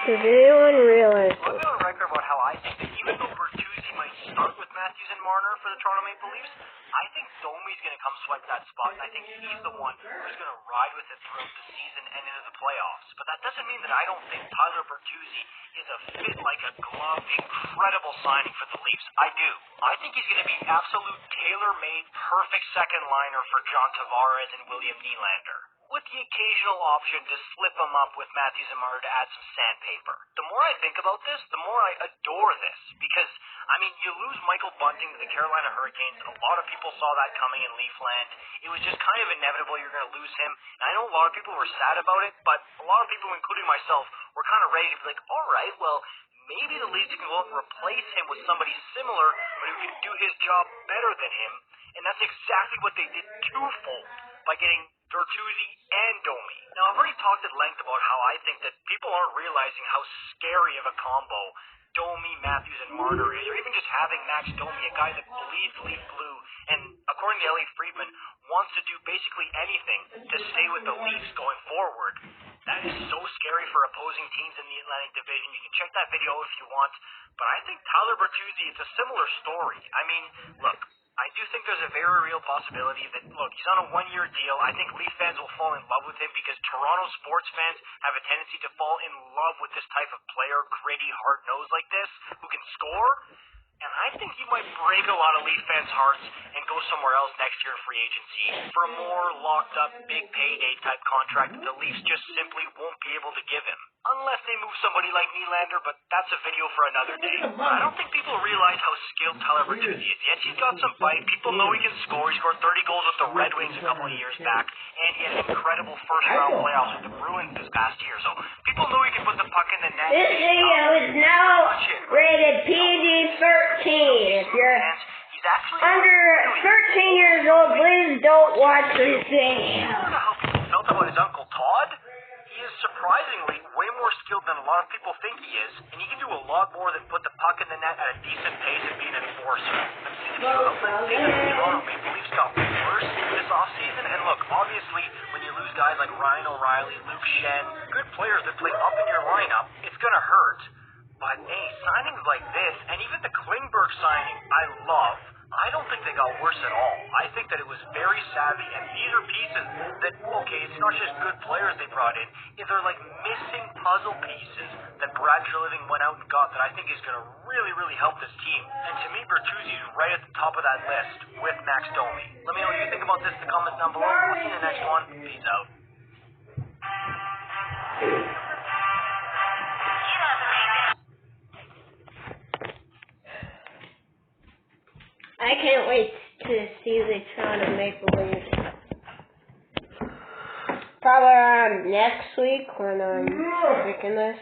Does anyone realize Well, I've been on record about how I think that even though Bertuzzi might start with Matthews and Marner for the Toronto Maple Leafs, I think Domi's going to come swipe that spot, and I think he's the one who's going to ride with it throughout the season and into the playoffs. But that doesn't mean that I don't think Tyler Bertuzzi is a fit like a glove, incredible signing for the Leafs. I do. I think he's going to be absolute tailor-made, perfect second liner for John Tavares and William Nylander, with the occasional option to slip him up with Matthews and Marner to add some sandpaper. The more I think about this, the more I adore this, because, I mean, you lose Michael Bunting to the Carolina Hurricanes. A lot of people saw that coming in Leafland. It was just kind of inevitable you're going to lose him. And I know a lot of people were sad about it, but a lot of people, including myself, were kind of ready to be like, all right, well, maybe the Leafs can go out and replace him with somebody similar, but who can do his job better than him. And that's exactly what they did twofold by getting Bertuzzi and Domi. Now, I've already talked at length about how I think that people aren't realizing how scary of a combo Domi, Matthews, and Marner is, or even just having Max Domi, a guy that bleeds Leaf blue, and according to Elliot Friedman, wants to do basically anything to stay with the Leafs going forward. That is so scary for opposing teams in the Atlantic Division. You can check that video if you want, but I think Tyler Bertuzzi, it's a similar story. I mean, look, I do think there's a very real possibility that, look, he's on a one-year deal. I think Leaf fans will fall in love with him because Toronto sports fans have a tendency to fall in love with this type of player, gritty, hard-nosed like this, who can score. And I think he might break a lot of Leaf fans' hearts and go somewhere else next year in free agency for a more locked-up, big payday type contract that the Leafs just simply won't be able to give him. Unless they move somebody like Nylander, but that's a video for another day. I don't think people realize how skilled Tyler Bertuzzi is. Yes, he's got some bite. People know he can score. He scored 30 goals with the Red Wings a couple of years back, and he had an incredible first-round playoffs with the Bruins this past year. So people know he can put the puck in the net. this video is now rated PG-13. If you're under 13 years old, please don't watch this video. I don't know how people felt about his Uncle Todd. He is surprisingly way more skilled than a lot of people think he is, and he can do a lot more than put the puck in the net at a decent pace and be an enforcer. I'm seeing the Toronto Maple Leafs got worse this offseason, and look, obviously, when you lose guys like Ryan O'Reilly, Luke Schenn, good players that play up in your lineup, it's going to hurt. But, hey, signings like this, and even the Klingberg signing, I love. I don't think they got worse at all. I think that it was very savvy, and these are pieces that, okay, it's not just good players they brought in. They're like missing puzzle pieces that Brad Treliving went out and got that I think is going to really, really help this team. And to me, Bertuzzi's right at the top of that list with Max Domi. Let me know what you think about this in the comments down below. We'll see you in the next one. Peace out. I can't wait to see the Toronto Maple Leafs. Probably around next week when I'm making this.